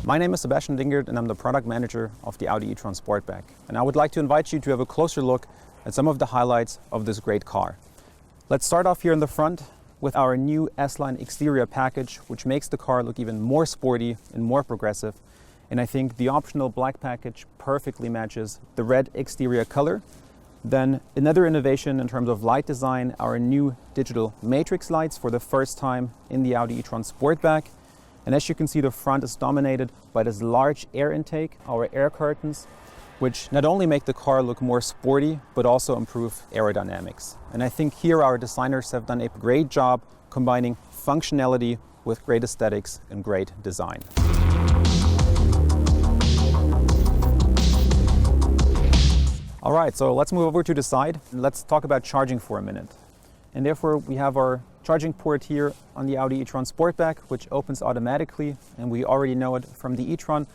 My name is Sebastian Dingert and I'm the product manager of the Audi e-tron Sportback. And I would like to invite you to have a closer look at some of the highlights of this great car. Let's start off here in the front with our new S-Line exterior package, which makes the car look even more sporty and more progressive. And I think the optional black package perfectly matches the red exterior color. Then another innovation in terms of light design, our new digital matrix lights for the first time in the Audi e-tron Sportback. And as you can see, the front is dominated by this large air intake, our air curtains, which not only make the car look more sporty, but also improve aerodynamics. And I think here our designers have done a great job combining functionality with great aesthetics and great design. All right, so let's move over to the side and let's talk about charging for a minute. And therefore we have our charging port here on the Audi e-tron Sportback, which opens automatically. And we already know it from the e-tron,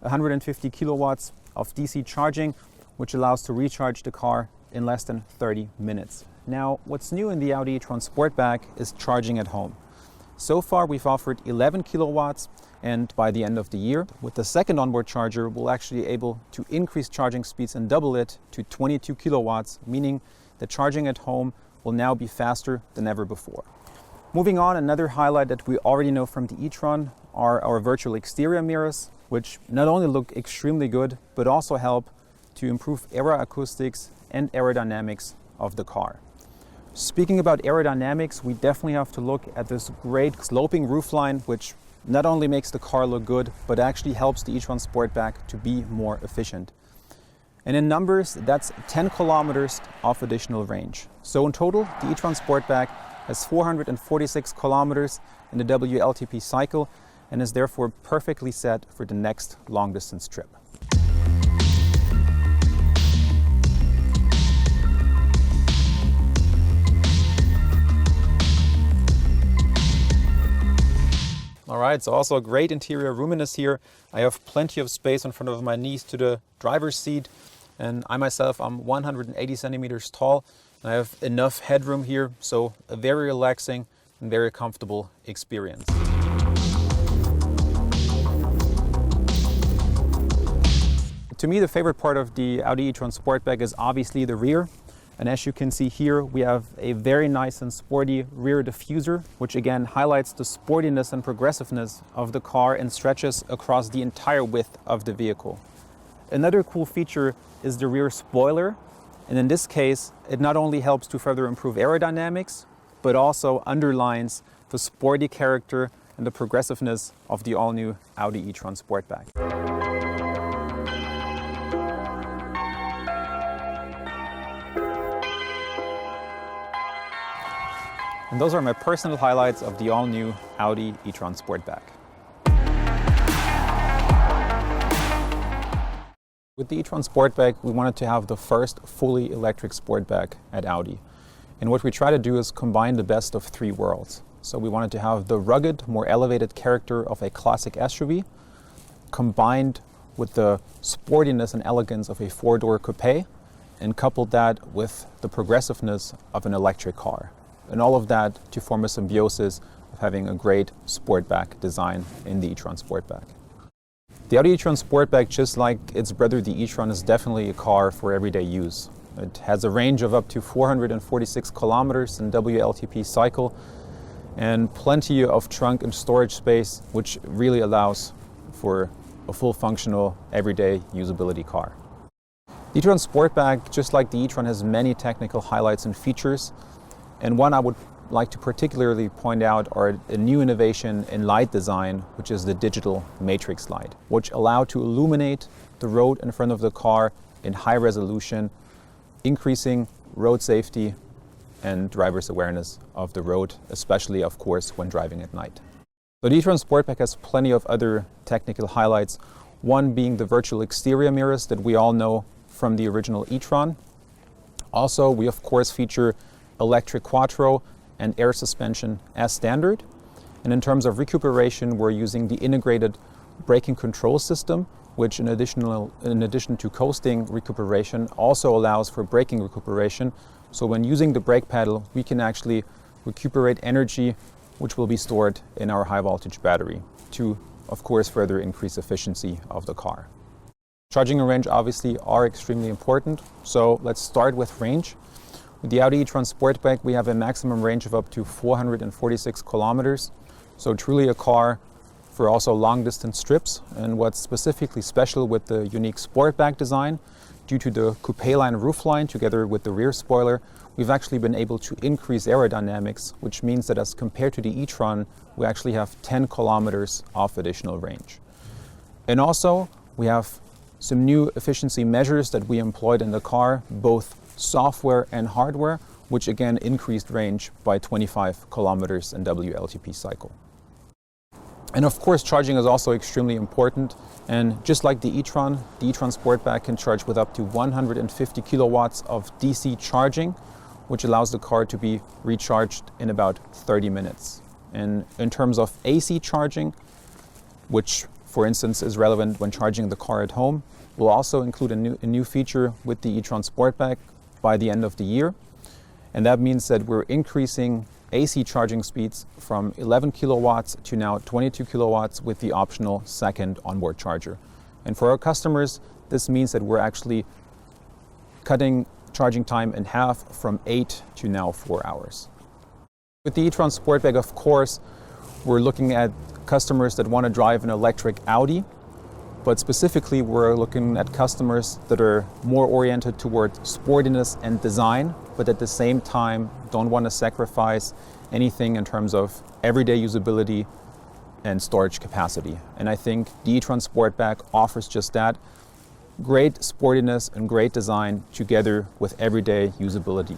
150 kilowatts of DC charging, which allows to recharge the car in less than 30 minutes. Now, what's new in the Audi e-tron Sportback is charging at home. So far, we've offered 11 kilowatts, and by the end of the year, with the second onboard charger, we'll actually be able to increase charging speeds and double it to 22 kilowatts, meaning that charging at home will now be faster than ever before. Moving on, another highlight that we already know from the e-tron are our virtual exterior mirrors, which not only look extremely good, but also help to improve aeroacoustics and aerodynamics of the car. Speaking about aerodynamics, we definitely have to look at this great sloping roofline, which not only makes the car look good, but actually helps the e-tron Sportback to be more efficient. And in numbers, that's 10 kilometers of additional range. So in total, the e-tron Sportback has 446 kilometers in the WLTP cycle and is therefore perfectly set for the next long distance trip. All right, so also a great interior roominess here. I have plenty of space in front of my knees to the driver's seat. And I myself, I'm 180 centimeters tall. And I have enough headroom here, so a very relaxing and very comfortable experience. To me, the favorite part of the Audi e-tron Sportback is obviously the rear. And as you can see here, we have a very nice and sporty rear diffuser, which again highlights the sportiness and progressiveness of the car and stretches across the entire width of the vehicle. Another cool feature is the rear spoiler. And in this case, it not only helps to further improve aerodynamics, but also underlines the sporty character and the progressiveness of the all-new Audi e-tron Sportback. And those are my personal highlights of the all-new Audi e-tron Sportback. With the e-tron Sportback, we wanted to have the first fully electric Sportback at Audi. And what we try to do is combine the best of three worlds. So we wanted to have the rugged, more elevated character of a classic SUV, combined with the sportiness and elegance of a four-door coupé, and coupled that with the progressiveness of an electric car. And all of that to form a symbiosis of having a great Sportback design in the e-tron Sportback. The Audi e-tron Sportback, just like its brother the e-tron, is definitely a car for everyday use. It has a range of up to 446 kilometers in WLTP cycle and plenty of trunk and storage space, which really allows for a full functional everyday usability car. The e-tron Sportback, just like the e-tron, has many technical highlights and features. And one I would like to particularly point out are a new innovation in light design, which is the digital matrix light, which allow to illuminate the road in front of the car in high resolution, increasing road safety and driver's awareness of the road, especially, of course, when driving at night. The e-tron Sportback has plenty of other technical highlights, one being the virtual exterior mirrors that we all know from the original e-tron. Also, we of course feature electric quattro and air suspension as standard. And in terms of recuperation, we're using the integrated braking control system, which in addition to coasting recuperation also allows for braking recuperation. So when using the brake pedal, we can actually recuperate energy which will be stored in our high voltage battery to of course, further increase efficiency of the car. Charging and range obviously are extremely important, so let's start with range. With the Audi e-tron Sportback, we have a maximum range of up to 446 kilometers, so truly a car for also long-distance trips. And what's specifically special with the unique Sportback design, due to the coupé line roofline together with the rear spoiler, we've actually been able to increase aerodynamics, which means that as compared to the e-tron, we actually have 10 kilometers of additional range. And also, we have some new efficiency measures that we employed in the car, both software and hardware, which again increased range by 25 kilometers in WLTP cycle. And of course, charging is also extremely important. And just like the e-tron Sportback can charge with up to 150 kilowatts of DC charging, which allows the car to be recharged in about 30 minutes. And in terms of AC charging, which for instance is relevant when charging the car at home, we'll also include a new feature with the e-tron Sportback by the end of the year. And that means that we're increasing AC charging speeds from 11 kilowatts to now 22 kilowatts with the optional second onboard charger. And for our customers, this means that we're actually cutting charging time in half from 8 to now 4 hours. With the e-tron Sportback, of course, we're looking at customers that want to drive an electric Audi, but specifically we're looking at customers that are more oriented toward sportiness and design, but at the same time don't want to sacrifice anything in terms of everyday usability and storage capacity. And I think the e-tron Sportback offers just that. Great sportiness and great design together with everyday usability.